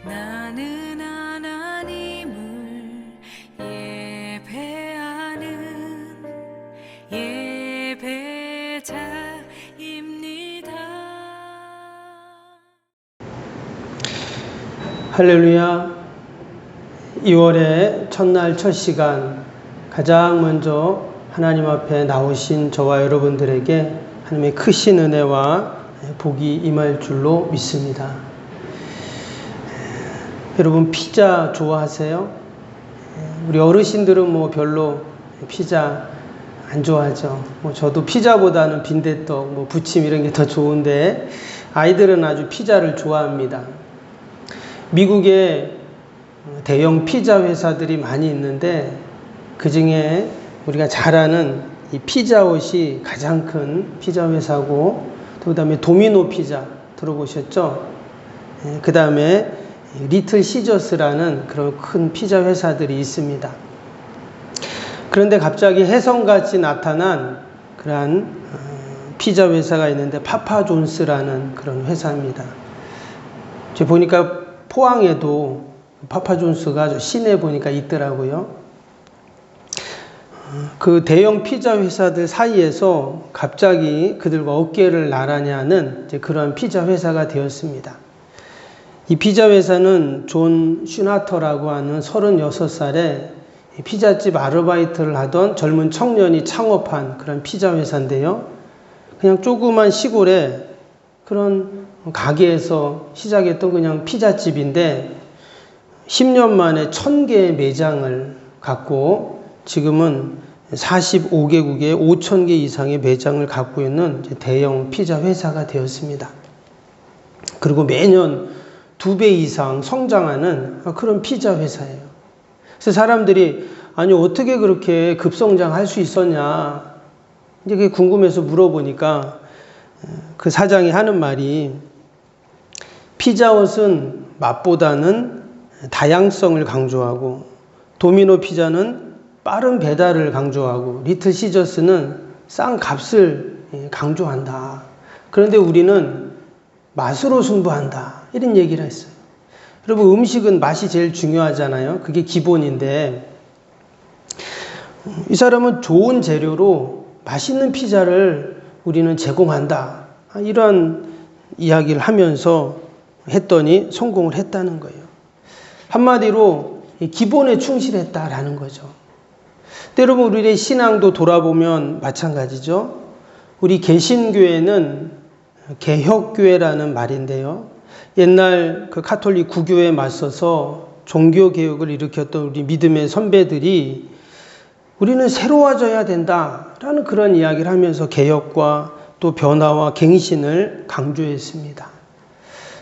나는 하나님을 예배하는 예배자입니다. 할렐루야. 2월의 첫날 첫 시간, 가장 먼저 하나님 앞에 나오신 저와 여러분들에게 하나님의 크신 은혜와 복이 임할 줄로 믿습니다. 여러분, 피자 좋아하세요? 우리 어르신들은 별로 피자 안 좋아하죠. 저도 피자보다는 빈대떡, 부침 이런 게 더 좋은데, 아이들은 아주 피자를 좋아합니다. 미국에 대형 피자 회사들이 많이 있는데, 그 중에 우리가 잘 아는 이 피자헛이 가장 큰 피자 회사고, 그 다음에 도미노 피자 들어보셨죠? 그 다음에 리틀 시저스라는 그런 큰 피자 회사들이 있습니다. 그런데 갑자기 혜성같이 나타난 그러한 피자 회사가 있는데, 파파존스라는 그런 회사입니다. 제가 보니까 포항에도 파파존스가 시내에 보니까 있더라고요. 그 대형 피자 회사들 사이에서 갑자기 그들과 어깨를 나란히 하는 그런 피자 회사가 되었습니다. 이 피자 회사는 존 슈나터라고 하는 36살에 피자집 아르바이트를 하던 젊은 청년이 창업한 그런 피자 회사인데요. 그냥 조그만 시골에 그런 가게에서 시작했던 그냥 피자집인데, 10년 만에 1000개의 매장을 갖고 지금은 45개국에 5000개 이상의 매장을 갖고 있는 대형 피자 회사가 되었습니다. 그리고 매년 2배 이상 성장하는 그런 피자 회사예요. 그래서 사람들이 아니 어떻게 그렇게 급성장할 수 있었냐, 이제 그게 궁금해서 물어보니까 그 사장이 하는 말이, 피자헛은 맛보다는 다양성을 강조하고, 도미노 피자는 빠른 배달을 강조하고, 리틀 시저스는 싼 값을 강조한다. 그런데 우리는 맛으로 승부한다. 이런 얘기를 했어요. 여러분, 음식은 맛이 제일 중요하잖아요. 그게 기본인데, 이 사람은 좋은 재료로 맛있는 피자를 우리는 제공한다. 이런 이야기를 하면서 했더니 성공을 했다는 거예요. 한마디로 기본에 충실했다라는 거죠. 근데 여러분, 우리의 신앙도 돌아보면 마찬가지죠. 우리 개신교회는 개혁교회라는 말인데요. 옛날 그 가톨릭 구교에 맞서서 종교개혁을 일으켰던 우리 믿음의 선배들이 우리는 새로워져야 된다라는 그런 이야기를 하면서 개혁과 또 변화와 갱신을 강조했습니다.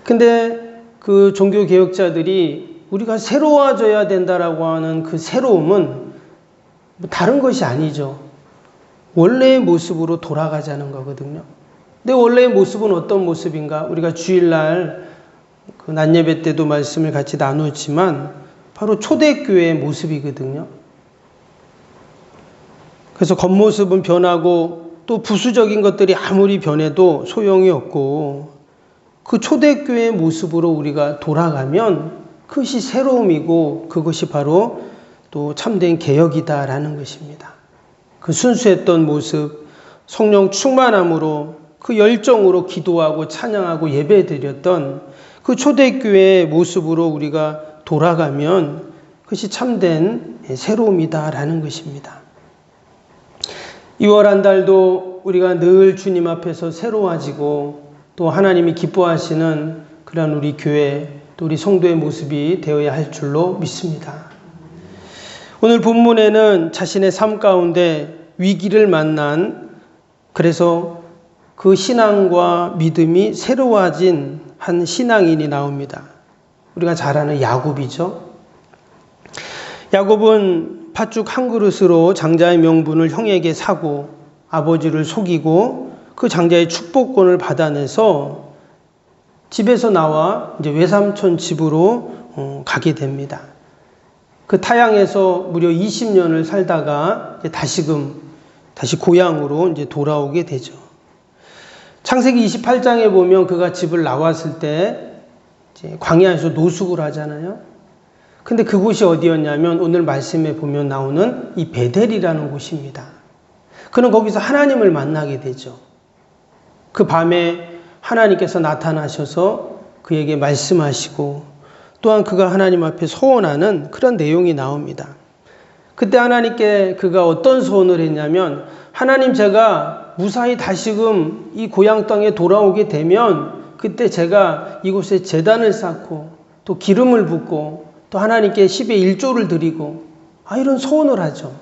근데 그 종교개혁자들이 우리가 새로워져야 된다라고 하는 그 새로움은 다른 것이 아니죠. 원래의 모습으로 돌아가자는 거거든요. 근데 원래의 모습은 어떤 모습인가? 우리가 주일날 그 낮예배 때도 말씀을 같이 나누었지만 바로 초대교회의 모습이거든요. 그래서 겉모습은 변하고 또 부수적인 것들이 아무리 변해도 소용이 없고, 그 초대교회의 모습으로 우리가 돌아가면 그것이 새로움이고, 그것이 바로 또 참된 개혁이다라는 것입니다. 그 순수했던 모습, 성령 충만함으로 그 열정으로 기도하고 찬양하고 예배드렸던 그 초대교회의 모습으로 우리가 돌아가면 그것이 참된 새로움이다라는 것입니다. 2월 한 달도 우리가 늘 주님 앞에서 새로워지고, 또 하나님이 기뻐하시는 그런 우리 교회, 또 우리 성도의 모습이 되어야 할 줄로 믿습니다. 오늘 본문에는 자신의 삶 가운데 위기를 만난, 그래서 그 신앙과 믿음이 새로워진 한 신앙인이 나옵니다. 우리가 잘 아는 야곱이죠. 야곱은 팥죽 한 그릇으로 장자의 명분을 형에게 사고 아버지를 속이고 그 장자의 축복권을 받아내서 집에서 나와 이제 외삼촌 집으로 가게 됩니다. 그 타향에서 무려 20년을 살다가 이제 다시 고향으로 이제 돌아오게 되죠. 창세기 28장에 보면 그가 집을 나왔을 때 이제 광야에서 노숙을 하잖아요. 근데 그곳이 어디였냐면 오늘 말씀에 보면 나오는 이 베델이라는 곳입니다. 그는 거기서 하나님을 만나게 되죠. 그 밤에 하나님께서 나타나셔서 그에게 말씀하시고 또한 그가 하나님 앞에 소원하는 그런 내용이 나옵니다. 그때 하나님께 그가 어떤 소원을 했냐면, 하나님, 제가 무사히 다시금 이 고향 땅에 돌아오게 되면 그때 제가 이곳에 제단을 쌓고 또 기름을 붓고 또 하나님께 10의 1조를 드리고 이런 소원을 하죠.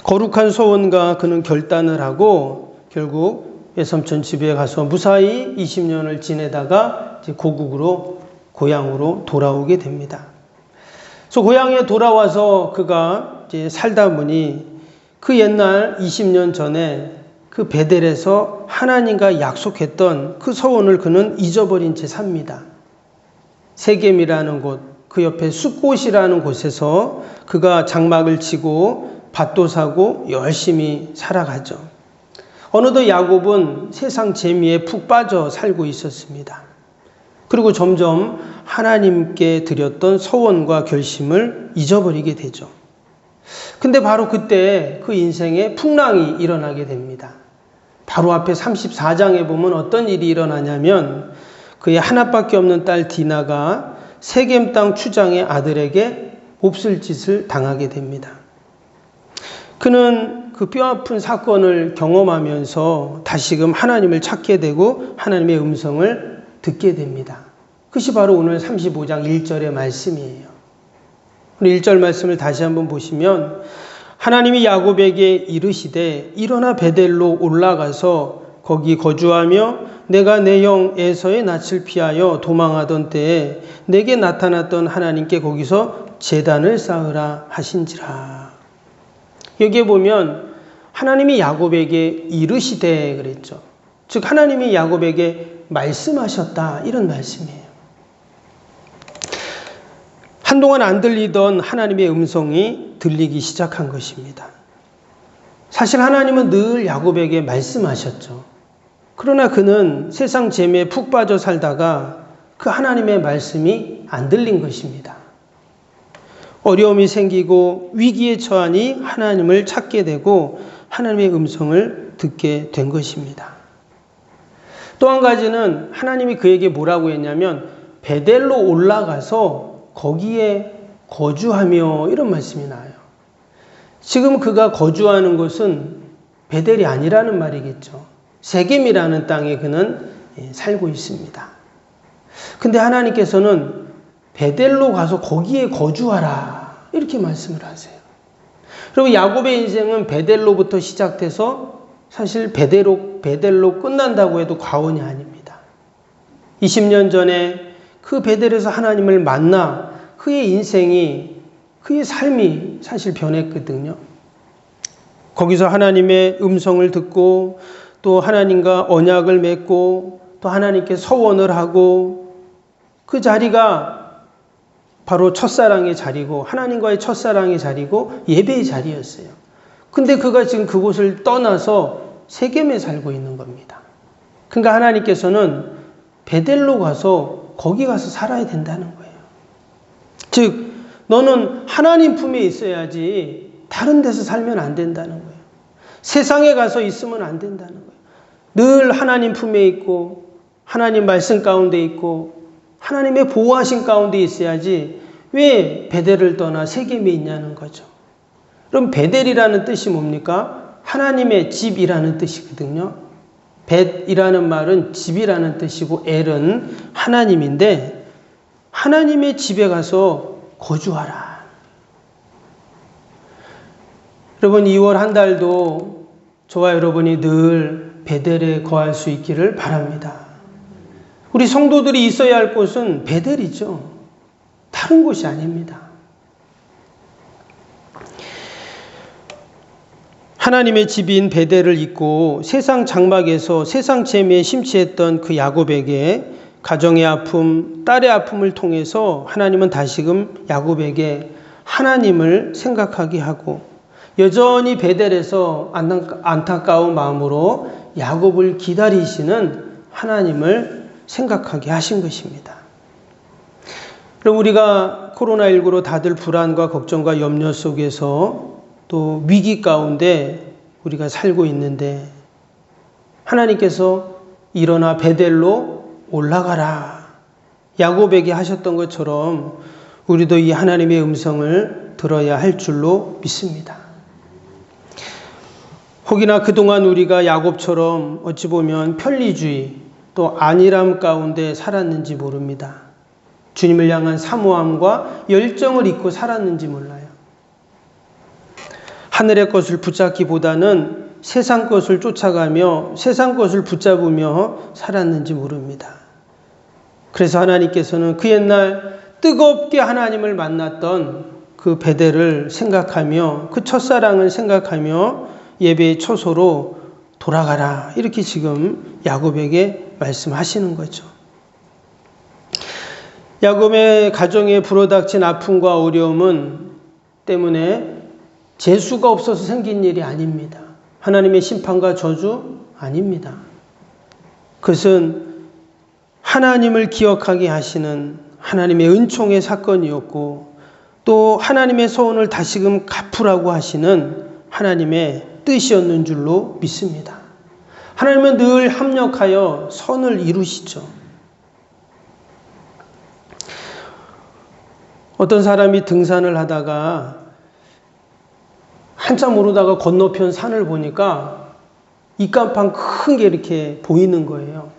거룩한 소원과 그는 결단을 하고 결국 외삼촌 집에 가서 무사히 20년을 지내다가 이제 고국으로 고향으로 돌아오게 됩니다. 그래서 고향에 돌아와서 그가 이제 살다 보니 그 옛날 20년 전에 그 베델에서 하나님과 약속했던 그 소원을 그는 잊어버린 채 삽니다. 세겜이라는 곳, 그 옆에 숫곳이라는 곳에서 그가 장막을 치고 밭도 사고 열심히 살아가죠. 어느덧 야곱은 세상 재미에 푹 빠져 살고 있었습니다. 그리고 점점 하나님께 드렸던 소원과 결심을 잊어버리게 되죠. 근데 바로 그때 그 인생에 풍랑이 일어나게 됩니다. 바로 앞에 34장에 보면 어떤 일이 일어나냐면 그의 하나밖에 없는 딸 디나가 세겜 땅 추장의 아들에게 몹쓸 짓을 당하게 됩니다. 그는 그 뼈아픈 사건을 경험하면서 다시금 하나님을 찾게 되고 하나님의 음성을 듣게 됩니다. 그것이 바로 오늘 35장 1절의 말씀이에요. 우리 1절 말씀을 다시 한번 보시면, 하나님이 야곱에게 이르시되 일어나 베델로 올라가서 거기 거주하며 내가 내 형 에서의 낯을 피하여 도망하던 때에 내게 나타났던 하나님께 거기서 제단을 쌓으라 하신지라. 여기에 보면 하나님이 야곱에게 이르시되 그랬죠. 즉 하나님이 야곱에게 말씀하셨다, 이런 말씀이에요. 한동안 안 들리던 하나님의 음성이 들리기 시작한 것입니다. 사실 하나님은 늘 야곱에게 말씀하셨죠. 그러나 그는 세상 재미에 푹 빠져 살다가 그 하나님의 말씀이 안 들린 것입니다. 어려움이 생기고 위기에 처하니 하나님을 찾게 되고 하나님의 음성을 듣게 된 것입니다. 또 한 가지는 하나님이 그에게 뭐라고 했냐면 베델로 올라가서 거기에 거주하며, 이런 말씀이 나와요. 지금 그가 거주하는 곳은 베델이 아니라는 말이겠죠. 세겜이라는 땅에 그는 살고 있습니다. 근데 하나님께서는 베델로 가서 거기에 거주하라, 이렇게 말씀을 하세요. 그리고 야곱의 인생은 베델로부터 시작돼서 사실 베델로 끝난다고 해도 과언이 아닙니다. 20년 전에 그 베델에서 하나님을 만나 그의 인생이, 그의 삶이 사실 변했거든요. 거기서 하나님의 음성을 듣고 또 하나님과 언약을 맺고 또 하나님께 서원을 하고, 그 자리가 바로 첫사랑의 자리고 하나님과의 첫사랑의 자리고 예배의 자리였어요. 근데 그가 지금 그곳을 떠나서 세겜에 살고 있는 겁니다. 그러니까 하나님께서는 베델로 가서 거기 가서 살아야 된다는 거예요. 즉 너는 하나님 품에 있어야지 다른 데서 살면 안 된다는 거예요. 세상에 가서 있으면 안 된다는 거예요. 늘 하나님 품에 있고 하나님 말씀 가운데 있고 하나님의 보호하신 가운데 있어야지 왜 베델을 떠나 세겜에 있냐는 거죠. 그럼 베델이라는 뜻이 뭡니까? 하나님의 집이라는 뜻이거든요. 벳이라는 말은 집이라는 뜻이고 엘은 하나님인데 하나님의 집에 가서 거주하라. 여러분 2월 한 달도 저와 여러분이 늘 베델에 거할 수 있기를 바랍니다. 우리 성도들이 있어야 할 곳은 베델이죠. 다른 곳이 아닙니다. 하나님의 집인 베델을 잊고 세상 장막에서 세상 재미에 심취했던 그 야곱에게 가정의 아픔, 딸의 아픔을 통해서 하나님은 다시금 야곱에게 하나님을 생각하게 하고 여전히 베델에서 안타까운 마음으로 야곱을 기다리시는 하나님을 생각하게 하신 것입니다. 그럼 우리가 코로나19로 다들 불안과 걱정과 염려 속에서 또 위기 가운데 우리가 살고 있는데 하나님께서 일어나 베델로 올라가라 야곱에게 하셨던 것처럼 우리도 이 하나님의 음성을 들어야 할 줄로 믿습니다. 혹이나 그동안 우리가 야곱처럼 어찌 보면 편리주의 또 안일함 가운데 살았는지 모릅니다. 주님을 향한 사모함과 열정을 잊고 살았는지 몰라요. 하늘의 것을 붙잡기보다는 세상 것을 쫓아가며 세상 것을 붙잡으며 살았는지 모릅니다. 그래서 하나님께서는 그 옛날 뜨겁게 하나님을 만났던 그 베델을 생각하며 그 첫사랑을 생각하며 예배의 초소로 돌아가라 이렇게 지금 야곱에게 말씀하시는 거죠. 야곱의 가정에 불어닥친 아픔과 어려움은 때문에 재수가 없어서 생긴 일이 아닙니다. 하나님의 심판과 저주 아닙니다. 그것은 하나님을 기억하게 하시는 하나님의 은총의 사건이었고 또 하나님의 소원을 다시금 갚으라고 하시는 하나님의 뜻이었는 줄로 믿습니다. 하나님은 늘 합력하여 선을 이루시죠. 어떤 사람이 등산을 하다가 한참 오르다가 건너편 산을 보니까 입간판 큰 게 이렇게 보이는 거예요.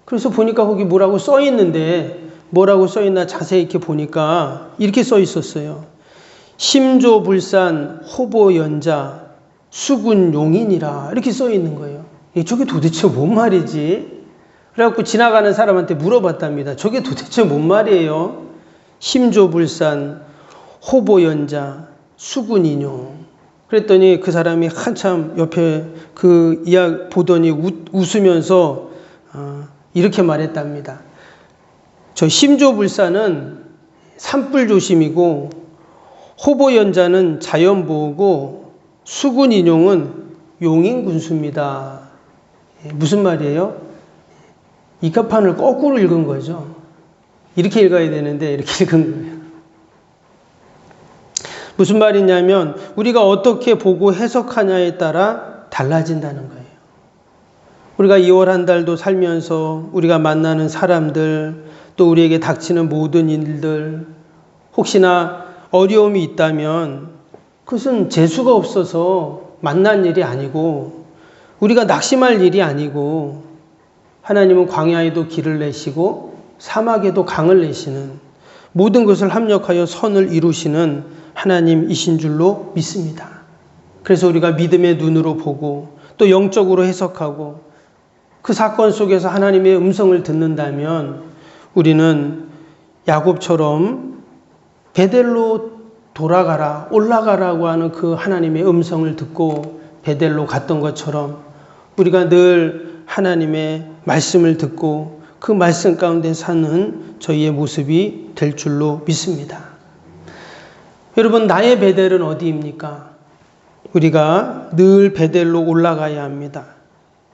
그래서 보니까 거기 뭐라고 써 있는데 뭐라고 써 있나 자세히 이렇게 보니까 이렇게 써 있었어요. 심조불산 호보연자 수군용인이라 이렇게 써 있는 거예요. 저게 도대체 뭔 말이지? 그래갖고 지나가는 사람한테 물어봤답니다. 저게 도대체 뭔 말이에요? 심조불산 호보연자 수군인용. 그랬더니 그 사람이 한참 옆에 그 이야기 보더니 웃으면서 이렇게 말했답니다. 저 심조불산은 산불조심이고 호보연자는 자연보호고 수군인용은 용인군수입니다. 무슨 말이에요? 입간판을 거꾸로 읽은 거죠. 이렇게 읽어야 되는데 이렇게 읽은 거예요. 무슨 말이냐면 우리가 어떻게 보고 해석하냐에 따라 달라진다는 거예요. 우리가 2월 한 달도 살면서 우리가 만나는 사람들 또 우리에게 닥치는 모든 일들 혹시나 어려움이 있다면 그것은 재수가 없어서 만난 일이 아니고 우리가 낙심할 일이 아니고 하나님은 광야에도 길을 내시고 사막에도 강을 내시는 모든 것을 합력하여 선을 이루시는 하나님이신 줄로 믿습니다. 그래서 우리가 믿음의 눈으로 보고 또 영적으로 해석하고 그 사건 속에서 하나님의 음성을 듣는다면 우리는 야곱처럼 베델로 돌아가라 올라가라고 하는 그 하나님의 음성을 듣고 베델로 갔던 것처럼 우리가 늘 하나님의 말씀을 듣고 그 말씀 가운데 사는 저희의 모습이 될 줄로 믿습니다. 여러분, 나의 베델은 어디입니까? 우리가 늘 베델로 올라가야 합니다.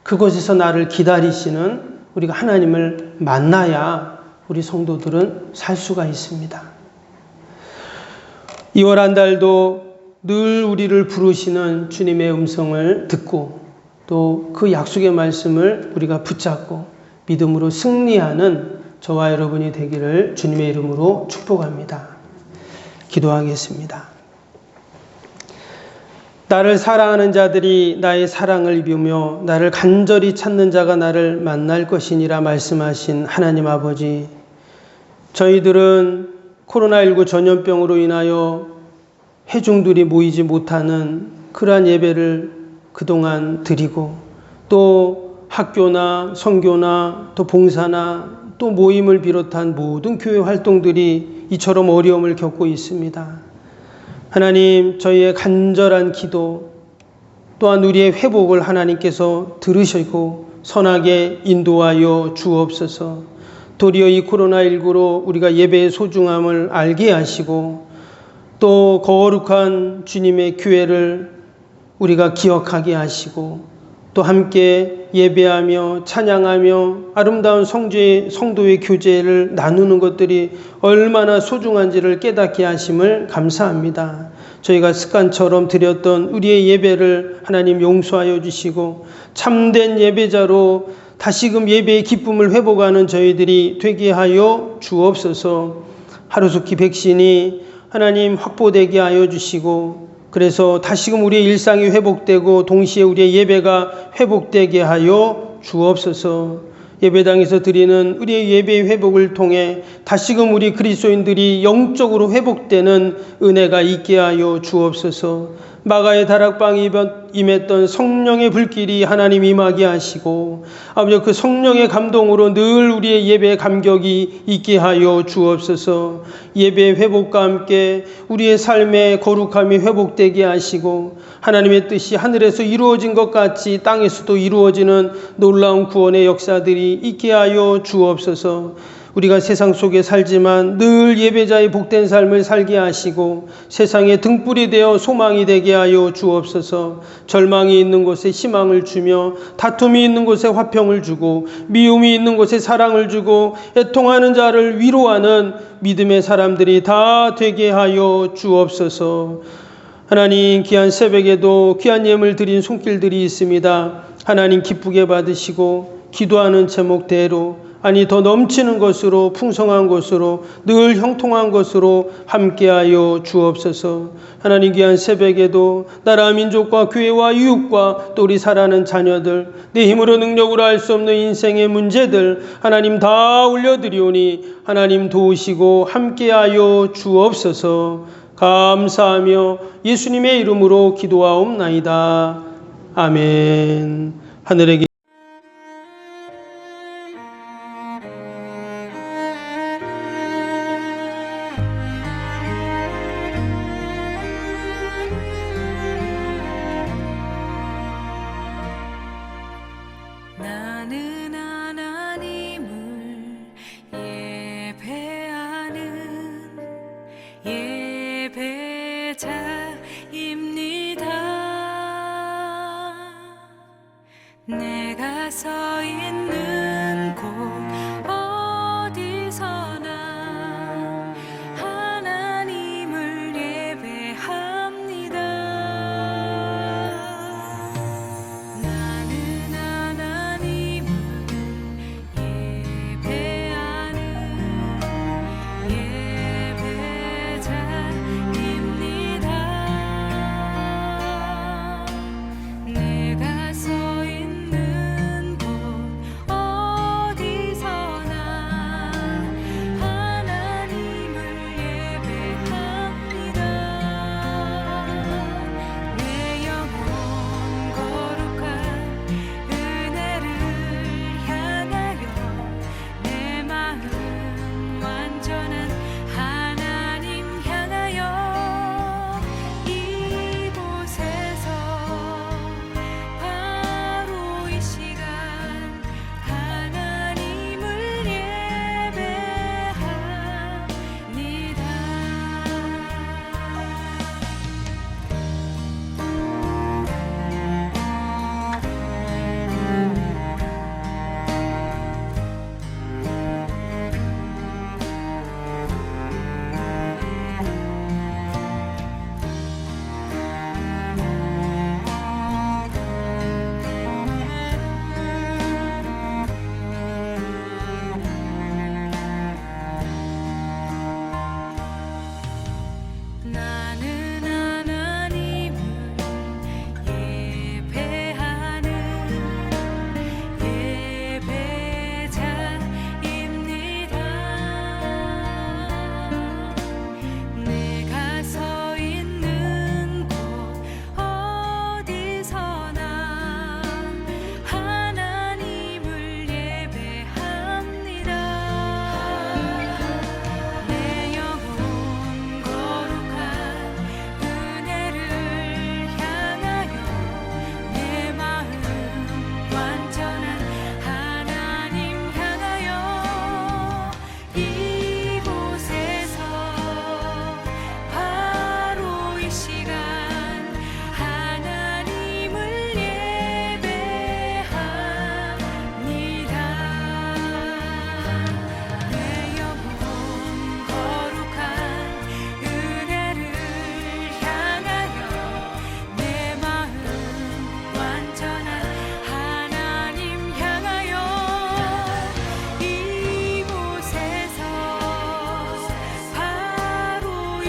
그곳에서 나를 기다리시는 우리가 하나님을 만나야 우리 성도들은 살 수가 있습니다. 2월 한 달도 늘 우리를 부르시는 주님의 음성을 듣고 또 그 약속의 말씀을 우리가 붙잡고 믿음으로 승리하는 저와 여러분이 되기를 주님의 이름으로 축복합니다. 기도하겠습니다. 나를 사랑하는 자들이 나의 사랑을 입으며 나를 간절히 찾는 자가 나를 만날 것이니라 말씀하신 하나님 아버지, 저희들은 코로나19 전염병으로 인하여 회중들이 모이지 못하는 그러한 예배를 그동안 드리고 또 학교나 선교나 또 봉사나 또 모임을 비롯한 모든 교회 활동들이 이처럼 어려움을 겪고 있습니다. 하나님, 저희의 간절한 기도 또한 우리의 회복을 하나님께서 들으시고 선하게 인도하여 주옵소서. 도리어 이 코로나19로 우리가 예배의 소중함을 알게 하시고 또 거룩한 주님의 교회를 우리가 기억하게 하시고 또 함께 예배하며 찬양하며 아름다운 성도의 교제를 나누는 것들이 얼마나 소중한지를 깨닫게 하심을 감사합니다. 저희가 습관처럼 드렸던 우리의 예배를 하나님 용서하여 주시고 참된 예배자로 다시금 예배의 기쁨을 회복하는 저희들이 되게 하여 주옵소서. 하루속히 백신이 하나님 확보되게 하여 주시고 그래서 다시금 우리의 일상이 회복되고 동시에 우리의 예배가 회복되게 하여 주옵소서. 예배당에서 드리는 우리의 예배의 회복을 통해 다시금 우리 그리스도인들이 영적으로 회복되는 은혜가 있게 하여 주옵소서. 마가의 다락방에 임했던 성령의 불길이 하나님 임하게 하시고 아버지 그 성령의 감동으로 늘 우리의 예배의 감격이 있게 하여 주옵소서. 예배의 회복과 함께 우리의 삶의 거룩함이 회복되게 하시고 하나님의 뜻이 하늘에서 이루어진 것 같이 땅에서도 이루어지는 놀라운 구원의 역사들이 있게 하여 주옵소서. 우리가 세상 속에 살지만 늘 예배자의 복된 삶을 살게 하시고 세상의 등불이 되어 소망이 되게 하여 주옵소서. 절망이 있는 곳에 희망을 주며 다툼이 있는 곳에 화평을 주고 미움이 있는 곳에 사랑을 주고 애통하는 자를 위로하는 믿음의 사람들이 다 되게 하여 주옵소서. 하나님 귀한 새벽에도 귀한 예물 드린 손길들이 있습니다. 하나님 기쁘게 받으시고 기도하는 제목대로 아니 더 넘치는 것으로 풍성한 것으로 늘 형통한 것으로 함께하여 주옵소서. 하나님 귀한 새벽에도 나라 민족과 교회와 이웃과 또 우리 살아가는 자녀들 내 힘으로 능력으로 할 수 없는 인생의 문제들 하나님 다 올려드리오니 하나님 도우시고 함께하여 주옵소서. 감사하며 예수님의 이름으로 기도하옵나이다. 아멘. 하늘에 나는 하나님을 예배하는 예배자입니다. 내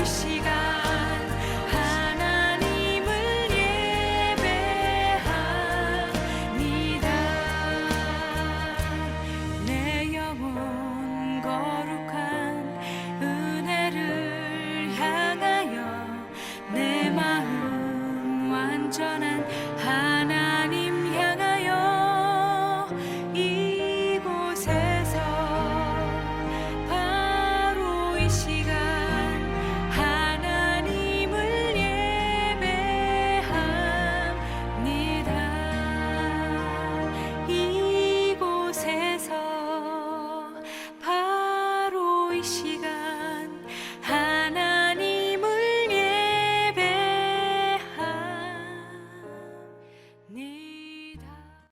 시간 하나님을 예배합니다. 내 영혼 거룩한 은혜를 향하여 내 마음 완전한 하나님 향하여 이곳에서 바로 이 시간 하나님을 예배합니다. 이곳에서 바로 이 시간